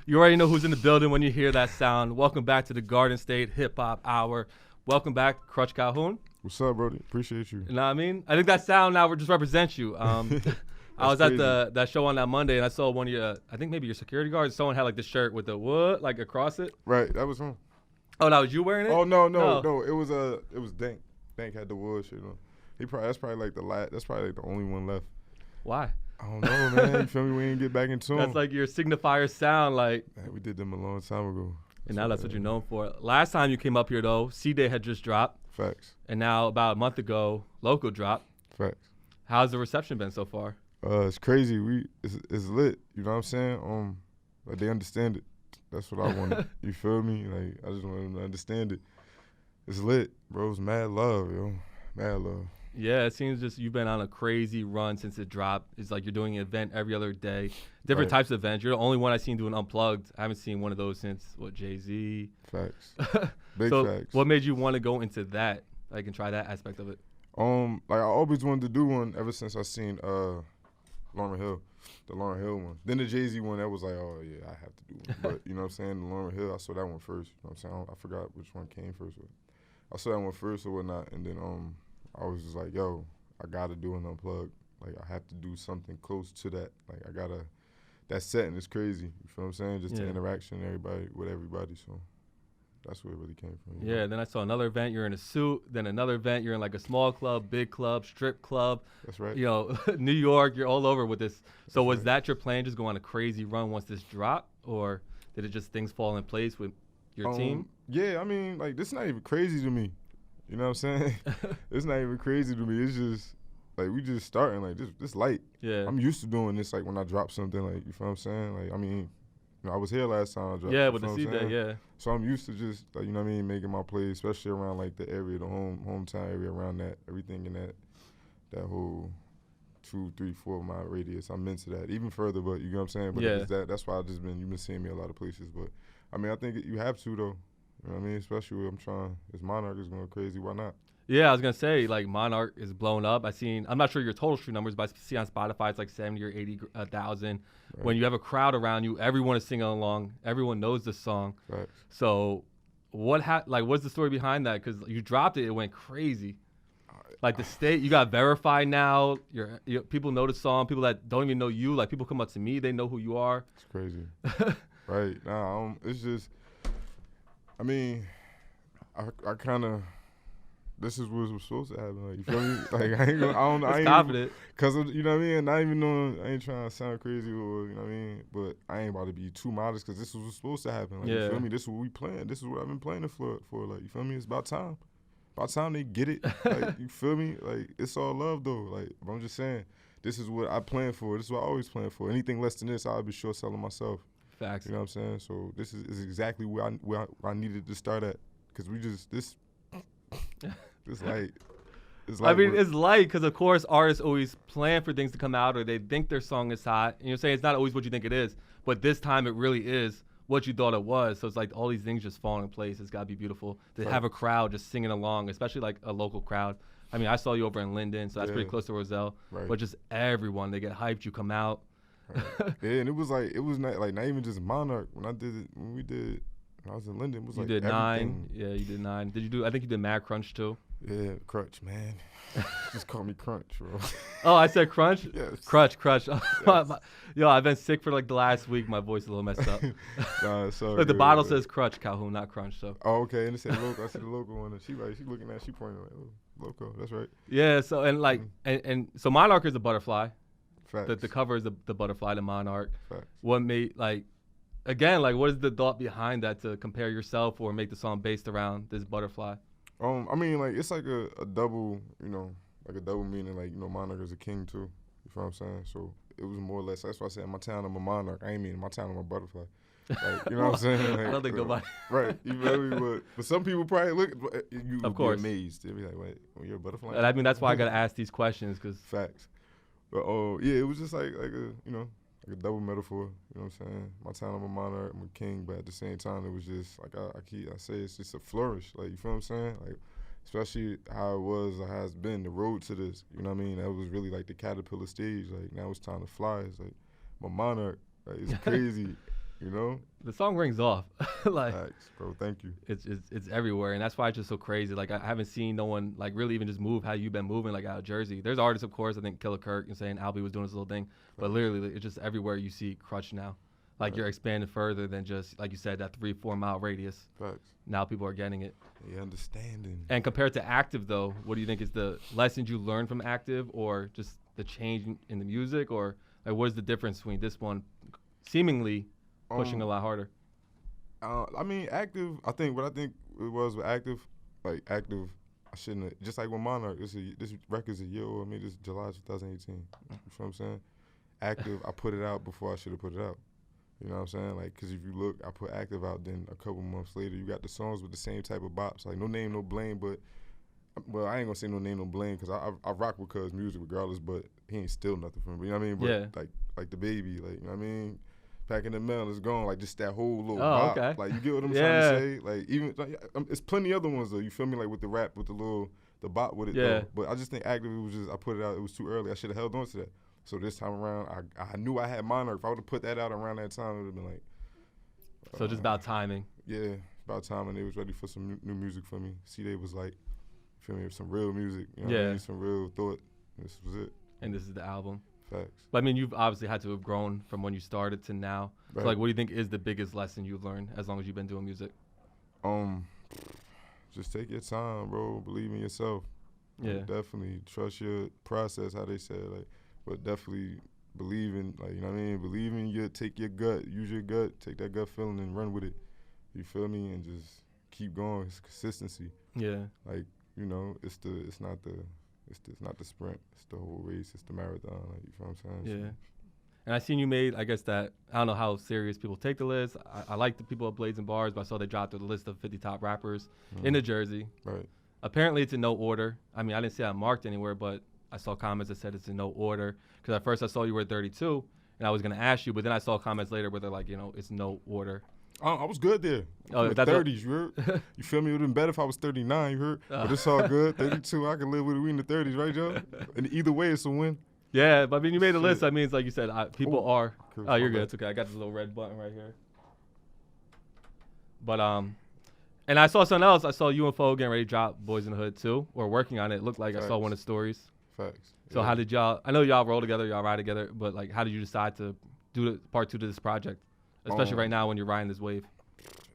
You already know who's in the building when you hear that sound. Welcome back to the Garden State Hip Hop Hour. Welcome back, Cruch Calhoun. What's up, Brody? Appreciate you. You know what I mean? I think that sound now just represents you. I was crazy. at that show on that Monday, and I saw one of your, I think maybe your security guards. Someone had like the shirt with the what, like across it. Right, that was him. Oh, that was you wearing it? Oh no. It was Dank. Dank had the wood shit on. That's probably like the only one left. Why? I don't know, man. You feel me? We didn't get back into them. That's like your signifier sound, like. Man, we did them a long time ago. And now that's what you're known for. Last time you came up here though, C-Day had just dropped. Facts. And now about a month ago, Loco dropped. Facts. How's the reception been so far? It's crazy. It's lit. You know what I'm saying? Like they understand it. That's what I wanted. You feel me? Like I just want them to understand it. It's lit, bro. It's mad love, yo. Mad love. Yeah, it seems just you've been on a crazy run since it dropped. It's like you're doing an event every other day, different types of events. You're the only one I've seen doing unplugged. I haven't seen one of those since Jay-Z. Facts. Big so facts. What made you want to go into that, like, and try that aspect of it? Like I always wanted to do one ever since I seen Lauryn Hill, the Lauryn Hill one. Then the Jay-Z one, that was like, oh yeah, I have to do one. But you know what I'm saying? The Lauryn Hill, I saw that one first. You know what I'm saying? I forgot which one came first. But I saw that one first or whatnot, and then I was just like, yo, I gotta do an unplug. Like I have to do something close to that. Like I gotta. That setting is crazy. You feel what I'm saying? Just the interaction with everybody. So that's where it really came from. Yeah. Then I saw another event. You're in a suit. Then another event. You're in like a small club, big club, strip club. That's right. You know, New York. You're all over with this. So was that your plan? Just go on a crazy run once this dropped, or did it just things fall in place with your team? Yeah. I mean, like this is not even crazy to me. You know what I'm saying? It's not even crazy to me. It's just like we just starting like this light. Yeah. I'm used to doing this like when I drop something, like you feel what I'm saying? Like I mean, you know, I was here last time I dropped. Yeah, with the C-Day, yeah. So I'm used to just like, you know what I mean, making my plays, especially around like the area, the hometown area around that, everything in that whole 2, 3, 4 mile radius. I'm into that. Even further, but you know what I'm saying? But that's why you've been seeing me a lot of places. But I mean I think you have to though. You know what I mean? Especially when this Monarch is going crazy. Why not? Yeah, I was gonna say like Monarch is blown up. I'm not sure your total stream numbers, but I see on Spotify it's like 70 or 80,000. Right. When you have a crowd around you, everyone is singing along. Everyone knows the song. Right. So, what's the story behind that? Because you dropped it, it went crazy. Like the state, you got verified now. People know the song. People that don't even know you, like people come up to me, they know who you are. It's crazy. Right. Nah, it's just. I mean, I kind of. This is what was supposed to happen. Like, you feel me? Like I ain't confident. Cause of, you know what I mean. Not even knowing, I ain't trying to sound crazy or you know what I mean. But I ain't about to be too modest because this is what's supposed to happen. Like, you feel me? This is what we playing. This is what I've been playing for. Like you feel me? It's about time. About time they get it. Like you feel me? Like it's all love though. Like I'm just saying, this is what I plan for. This is what I always plan for. Anything less than this, I'll be short selling myself. Facts. You know what I'm saying? So this is exactly where I needed to start at. Cause we just this light. I mean, it's light because, of course, artists always plan for things to come out or they think their song is hot. And you're saying it's not always what you think it is, but this time it really is what you thought it was. So it's like all these things just falling in place. It's got to be beautiful to have a crowd just singing along, especially like a local crowd. I mean, I saw you over in Linden, so that's pretty close to Roselle. Right. But just everyone, they get hyped, you come out. Right. Yeah, and it was not even just Monarch. When I was in Linden, it was you like did everything. 9. Yeah, you did 9. I think you did Mad Crunch too. Yeah, Crunch, man. Just call me Crunch, bro. Oh, I said Crunch? Yes. Crunch. Yes. Yo, I've been sick for like the last week. My voice is a little messed up. Nah, it's so Like the good, bottle man. says Cruch Calhoun, not Crunch. So. Oh, okay. And it said Loco. I see the Loco one. And she looking at, she pointing like, oh, Loco. That's right. Yeah. So and like and so Monarch is a butterfly. Facts. The cover is the butterfly, the Monarch. Facts. What made what is the thought behind that to compare yourself or make the song based around this butterfly? I mean, like it's like a double, like a double meaning. Like Monarch is a king too. You feel what I'm saying? So it was more or less. That's why I said in my town I'm a monarch. I ain't mean in my town I'm a butterfly. Like, you know what I'm saying? Like, I don't think nobody. Right. You feel me? But some people probably look. You of would course. be amazed. They'd be like, "Wait, you're a butterfly?" And I mean that's why I gotta ask these questions because facts. But yeah, it was just like a double metaphor. You know what I'm saying? My town I'm a monarch, I'm a king, but at the same time it was just like I say it's just a flourish. Like you feel what I'm saying? Like. Especially how it was or how it's been, the road to this, you know what I mean? That was really like the caterpillar stage. Like now it's time to fly. It's like my monarch, like it's crazy. You know? The song rings off. Like, Facts, bro. Thank you. it's everywhere, and that's why it's just so crazy. Like, I haven't seen no one like really even just move how you've been moving, like out of Jersey. There's artists, of course. I think Killer Kirk and saying Albie was doing his little thing, but literally, like, it's just everywhere you see Crutch now. Like, you're expanding further than just, like you said, that 3-4 mile radius. Facts. Now people are getting it. They understanding. And compared to Active, though, what do you think is the lessons you learned from Active, or just the change in the music, or like what is the difference between this one seemingly pushing a lot harder? I mean, Active. I think it was with Active, like Active. I shouldn't have, just like with Monarch. This record's a year old. I mean, this is July 2018. You feel what I'm saying? Active. I put it out before I should have put it out. You know what I'm saying? Like, cause if you look, I put Active out. Then a couple months later, you got the songs with the same type of bops. Like No Name, No Blame. But well, I ain't gonna say No Name, No Blame, cause I rock with Cuz music regardless. But he ain't still nothing for me. You know what I mean? But Yeah. like DaBaby. Like, you know what I mean? Back in the mail, it's gone. Like, just that whole little Oh, bop. okay. Like, you get what I'm trying to say? Like, even like, it's plenty other ones though. You feel me? Like with the rap, with the bop with it. Yeah. Though. But I just think Active. It was just I put it out. It was too early. I should have held on to that. So this time around, I knew I had Monarch. If I would have put that out around that time, it would have been like. So just about timing. Yeah, about time, and they was ready for some new music for me. See, they was like, feel me, some real music. You know what I mean? Some real thought. This was it. And this is the album. Facts. But I mean, you've obviously had to have grown from when you started to now. Right. So like, what do you think is the biggest lesson you've learned as long as you've been doing music? Just take your time, bro. Believe in yourself. Yeah. Like, definitely trust your process. How they said, like, but definitely believe in, like, you know what I mean. Believe in take your gut, use your gut, take that gut feeling and run with it. You feel me? And just keep going. It's consistency. Yeah. Like, you know, it's not the sprint. It's the whole race. It's the marathon. Like, you feel what I'm saying? Yeah. And I seen you made, I guess that, I don't know how serious people take the list. I like the people at Blades and Bars, but I saw they dropped the list of 50 top rappers in New Jersey. Right. Apparently it's in no order. I mean, I didn't see that marked anywhere, but I saw comments that said it's in no order. Because at first I saw you were at 32, and I was going to ask you, but then I saw comments later where they're like, you know, it's no order. I was good there. Oh, In the 30s, you heard? You feel me? It would have been better if I was 39, you heard? But it's all good. 32, I can live with it. We in the 30s, right, Joe? And either way, it's a win. Yeah, but I mean, you made a list. Shit. I mean, it's like you said, people are. Cool. Oh, you're My good. bad. It's okay. I got this little red button right here. But and I saw something else. I saw you and Fo getting ready to drop Boyz N the Hood too, or working on it. It looked like I saw Facts. one of the stories. Facts. So how did y'all? I know y'all roll together, y'all ride together, but like, how did you decide to do the part 2 to this project, especially right now when you're riding this wave?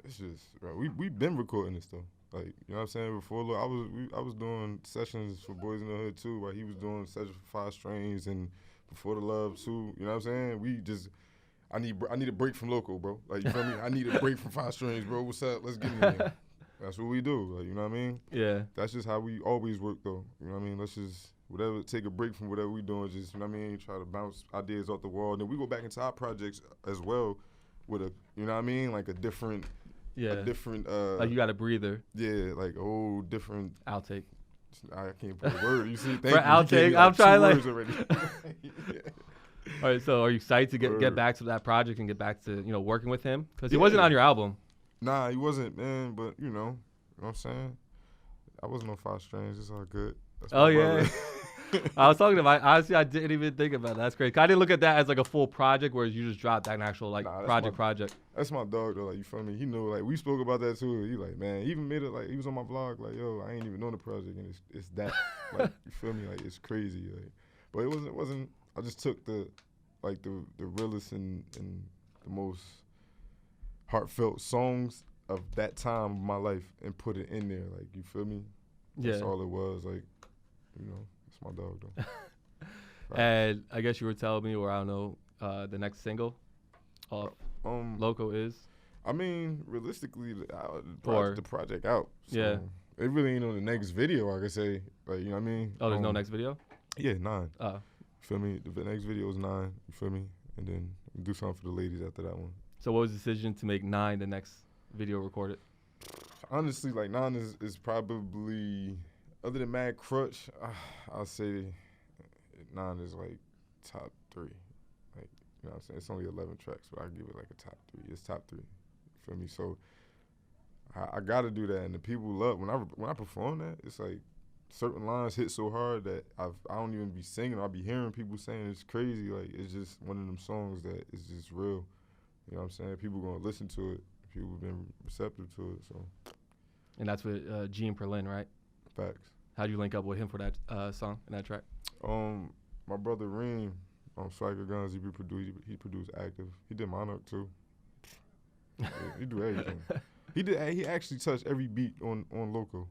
It's just, bro, we've been recording this though. Like, you know what I'm saying? Before, look, I was doing sessions for Boyz N the Hood too, while he was doing sessions for 5 Strains and Before the Love too. You know what I'm saying? We just, I need a break from Loco, bro. Like, you feel me? I need a break from 5 Strains, bro. What's up? Let's get in there. That's what we do. Like, you know what I mean? Yeah. That's just how we always work though. You know what I mean? Let's just take a break from whatever we doing. Just, you know what I mean? Try to bounce ideas off the wall. And then we go back into our projects as well with a, you know what I mean? Like a different. Yeah. A different. Like you got a breather. Yeah, like a whole different. Outtake. I can't put a word. You see, thank For you. outtake, You I'm trying like. already. All right, so are you excited to get back to that project and get back to, you know, working with him? Because he wasn't on your album. Nah, he wasn't, man. But you know what I'm saying? I wasn't on 5 Strains. It's all good. That's Oh my yeah. brother. I was talking to him. Honestly, I didn't even think about that. That's crazy. I didn't look at that as like a full project, whereas you just dropped an actual like project. That's my dog though. Like, you feel me? He knew. Like, we spoke about that too. He like, man. He even made it. Like, he was on my vlog. Like, yo, I ain't even know the project, and it's that. Like, you feel me? Like, it's crazy. Like, but it wasn't. I just took the realest and the most heartfelt songs of that time of my life and put it in there. Like, you feel me? That's all it was. Like, you know. My dog though. Right. And I guess you were telling me, or I don't know, the next single off Loco is? I mean, realistically, the project out. So yeah. It really ain't on the next video, I could say. Like, you know what I mean? Oh, there's no next video? Yeah, 9. Oh. You feel me? The next video is 9. You feel me? And then do something for the ladies after that one. So what was the decision to make 9 the next video recorded? Honestly, like 9 is probably... Other than Mad Crutch, I'll say 9 is like top 3. Like, you know what I'm saying? It's only 11 tracks, but I give it like a top 3. It's top 3. You feel me? So I gotta do that, and the people love when I perform that. It's like certain lines hit so hard that I don't even be singing. I'll be hearing people saying it's crazy. Like, it's just one of them songs that is just real. You know what I'm saying? People gonna listen to it. People been receptive to it. So. And that's with Gene Perlin, right? Facts. How'd you link up with him for that song and that track? My brother Reem, Swagger Guns, he produced Active. He did Monarch too. Yeah, he do everything. He actually touched every beat on Loco.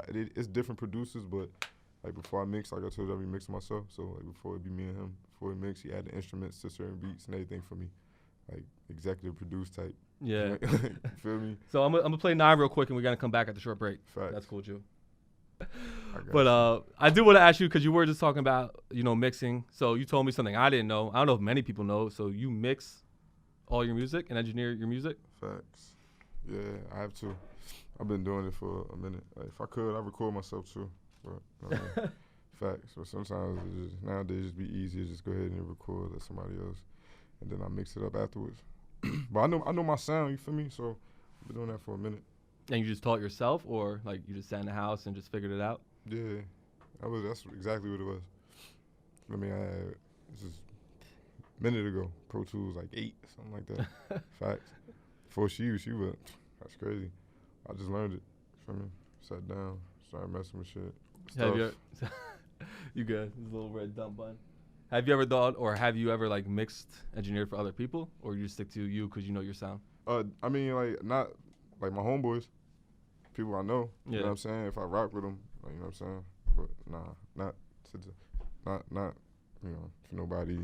It's different producers, but like before I mix, like I told you, I be mixing myself. So like before it be me and him, before we mix, he add the instruments to certain beats and everything for me, like executive produce type. Yeah. You feel me? So I'm gonna play 9 real quick, and we gotta come back at the short break. Facts. That's cool, Joe. But I do want to ask you, because you were just talking about, mixing. So you told me something I didn't know. I don't know if many people know. So you mix all your music and engineer your music? Facts. Yeah, I have to. I've been doing it for a minute. Like, if I could, I'd record myself too. But facts. But sometimes nowadays it'd be easier just go ahead and record let somebody else, and then I mix it up afterwards. But I know my sound. You feel me? So I've been doing that for a minute. And you just taught yourself, or like you just sat in the house and just figured it out? Yeah, that's exactly what it was. I mean, this is a minute ago. Pro Tools like 8, something like that. Facts. Before she was, that's crazy. I just learned it. Feel me? Sat down, started messing with shit. You good? This little red dump button. Have you ever thought, or have you ever like mixed, engineered for other people, or you just stick to you because you know your sound? I mean, like not like my homeboys, people I know. You know what I'm saying? If I rock with them, like, you know what I'm saying? But not for nobody.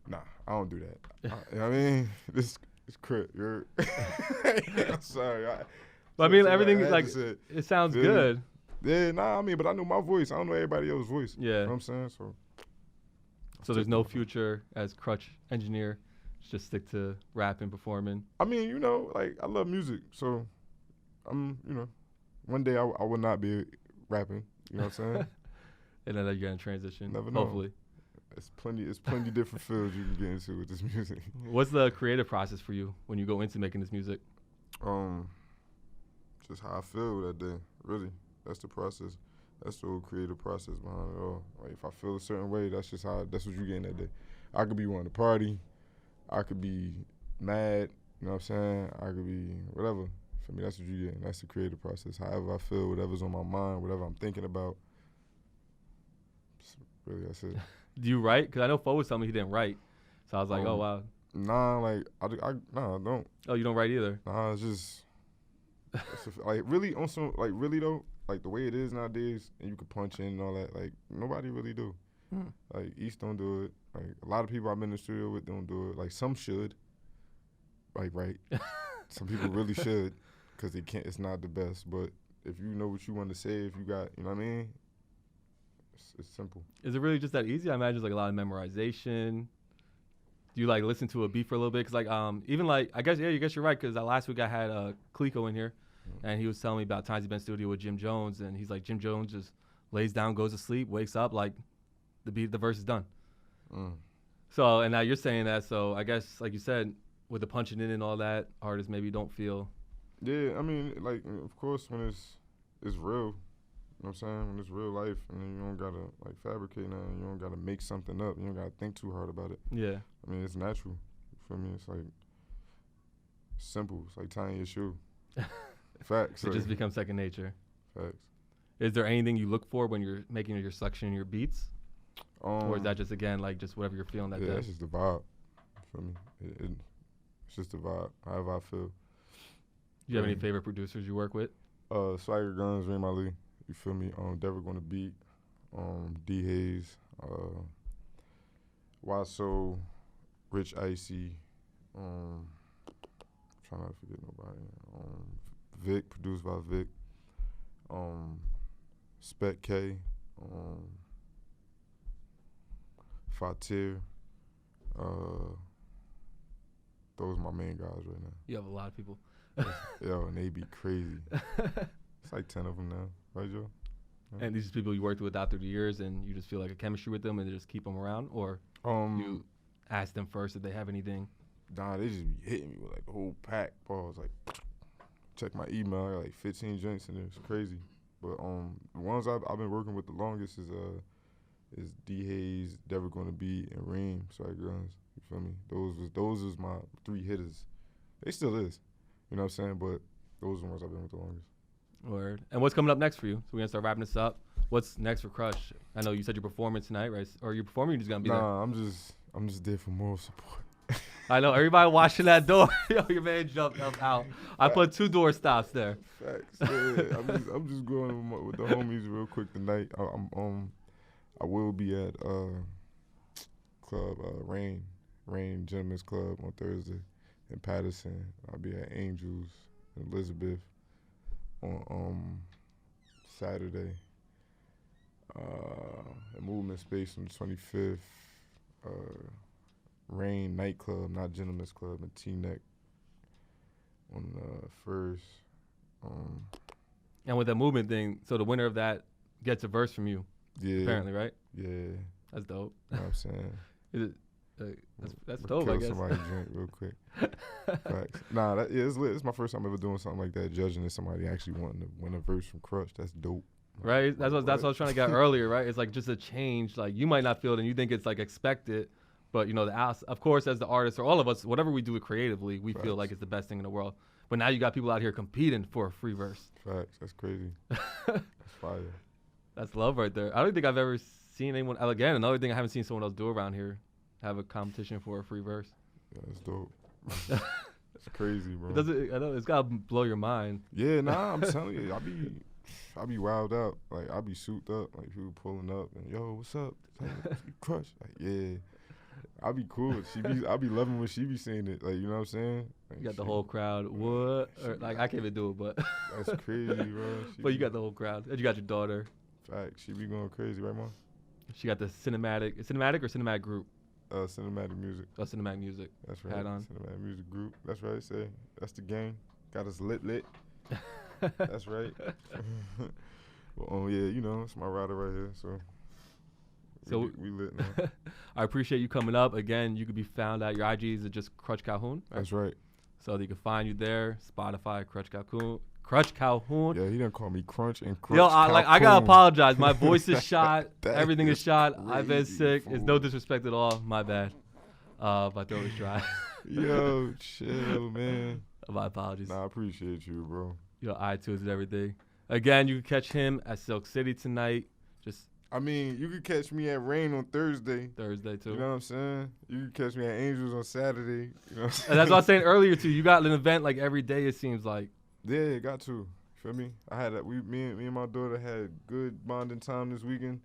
Nah, I don't do that. You know what I mean? This is crap. I'm sorry. But I mean, everything is like, it sounds good. Yeah, I mean, but I know my voice. I don't know everybody else's voice. Yeah. You know what I'm saying? So there's no future as Crutch engineer. Just stick to rapping, performing. I mean, like I love music, so one day I will not be rapping. You know what I'm saying? And then you're gonna transition. Never know. Hopefully. It's plenty different fields you can get into with this music. What's the creative process for you when you go into making this music? Just how I feel that day. Really, that's the process. That's the whole creative process behind it all. Like if I feel a certain way, that's what you getting that day. I could be wanting to party. I could be mad. You know what I'm saying? I could be whatever. For me, that's what you getting. That's the creative process. However I feel, whatever's on my mind, whatever I'm thinking about. Really, that's it. Do you write? Because I know Fo was telling me he didn't write. So I was like, oh, wow. Nah, like, I don't. Oh, you don't write either? Nah, it's just, like, really, on some, like, really, though, like, the way it is nowadays, and you can punch in and all that, like, nobody really do. Like, East don't do it. Like, a lot of people I've been in the studio with don't do it. Like, some should. Like, right? Some people really should, because they can't, it's not the best. But if you know what you want to say, if you got, you know what I mean? It's simple. Is it really just that easy? I imagine it's like a lot of memorization. Do you like listen to a beat for a little bit? Cause like even like I guess you're right. Cause last week I had Clico in here, and he was telling me about times he's been in studio with Jim Jones, and he's like Jim Jones just lays down, goes to sleep, wakes up, like the verse is done. So and now you're saying that. So I guess like you said, with the punching in and all that, artists maybe don't feel. Yeah, I mean like of course when it's real. You know what I'm saying? When it's real life, and you don't gotta like fabricate nothing. You don't gotta make something up. You don't gotta think too hard about it. Yeah. I mean, it's natural. You feel me? It's like simple. It's like tying your shoe. Facts. It just becomes second nature. Facts. Is there anything you look for when you're making your selection, your beats, or is that just again like just whatever you're feeling that day? Yeah, it's just the vibe. You feel me? It's just the vibe. However I feel. Do you have any favorite producers you work with? Swagger Guns, Reem Ali. You feel me? Dever Gonna Beat, D Hayes, Waso, Rich Icy, trying not to forget nobody. Vic, produced by Vic, Spec K, Fatir. Those are my main guys right now. You have a lot of people. Yo, and they be crazy. It's like 10 of them now, right, Joe? Yeah. And these are people you worked with out through the years, and you just feel like a chemistry with them, and they just keep them around, or you ask them first if they have anything. Nah, they just be hitting me with like a whole pack. Bro, I was like, check my email, I got like 15 joints in there. It's crazy. But the ones I've been working with the longest is D Hayes, Dever Gonna Be, and Reem, Swagger Guns. You Feel me? Those was my 3 hitters. They still is. You know what I'm saying? But those are the ones I've been with the longest. Word. And what's coming up next for you? So we're gonna start wrapping this up. What's next for Cruch? I know you said you're performing tonight, right? Or you're performing, you're just gonna be there? Nah, I'm just there for moral support. I know everybody watching that door. Yo, your man jumped up out. I put 2 door stops there. Facts. Yeah, I'm just going with the homies real quick tonight. I will be at Club Rain Gentlemen's Club on Thursday in Patterson. I'll be at Angels in Elizabeth on Saturday. At Movement Space on the 25th. Rain Nightclub, not Gentlemen's Club, in T-Neck on the 1st. And with that movement thing, so the winner of that gets a verse from you. Yeah. Apparently, right? Yeah. That's dope. You know what I'm saying? Is it, that's dope, kill I guess. Somebody drink real quick. Facts. Nah, it's lit. It's my first time ever doing something like that, judging if somebody actually wanting to win a verse from Cruch. That's dope. Right? That's what I was trying to get earlier, right? It's like just a change. Like you might not feel it and you think it's like expected, but you know, of course, as the artist or all of us, whatever we do it creatively, we feel like it's the best thing in the world. But now you got people out here competing for a free verse. Facts. That's crazy. That's fire. That's love right there. I don't think I've ever seen anyone, again, another thing I haven't seen someone else do around here, have a competition for a free verse. Yeah, that's dope. It's crazy, bro. I know, it's got to blow your mind. Yeah, nah, I'm telling you, I be wild out. Like, I be souped up. Like, people pulling up and, yo, what's up? Cruch. Like, yeah. I be cool. I be loving when she be saying it. Like, you know what I'm saying? Like, You got the whole crowd. What? Or, like, I can't even do it, but. That's crazy, bro. But you got the whole crowd. And you got your daughter. Facts. She be going crazy, right, Mom? She got the cinematic or cinematic group? Cinematic music. Oh, cinematic music. That's right. Hat on. Cinematic music group. That's right. Say that's the gang. Got us lit. That's right. Well, yeah, you know, it's my rider right here. So we lit now. I appreciate you coming up. Again, you could be found at your IGs are just Cruch Calhoun. Right? That's right. So they can find you there. Spotify, Cruch Calhoun. Yeah, he done call me Crunch and Crunch. Yo, I gotta apologize. My voice is shot. That Everything is shot. I've been crazy, sick. fool. It's no disrespect at all. My bad. My throat is dry. Yo, chill, man. My apologies. Nah, I appreciate you, bro. Yo, iTunes and everything. Again, you can catch him at Silk City tonight. I mean, you could catch me at Rain on Thursday. Thursday, too. You know what I'm saying? You could catch me at Angels on Saturday. You know what I'm saying? And that's what I was saying earlier, too. You got an event like every day, it seems like. Yeah, got to. Feel me? I had me and my daughter had good bonding time this weekend.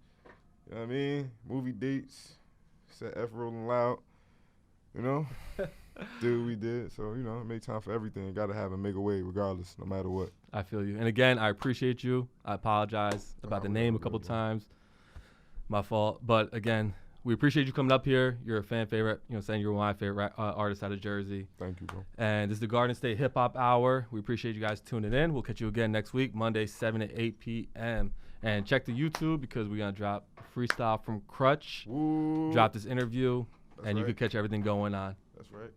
You know what I mean? Movie dates. Set F rolling loud. You know? Did what we did. So, you know, make time for everything. Got to have and make a way regardless, no matter what. I feel you. And again, I appreciate you. I apologize about the name a couple times. My fault. But again, we appreciate you coming up here. You're a fan favorite. You know, saying you're my favorite artist out of Jersey. Thank you, bro. And this is the Garden State Hip Hop Hour. We appreciate you guys tuning in. We'll catch you again next week, Monday, 7 to 8 p.m. And check the YouTube because we're going to drop a freestyle from Cruch. Ooh. Drop this interview, That's and you right. can catch everything going on. That's right.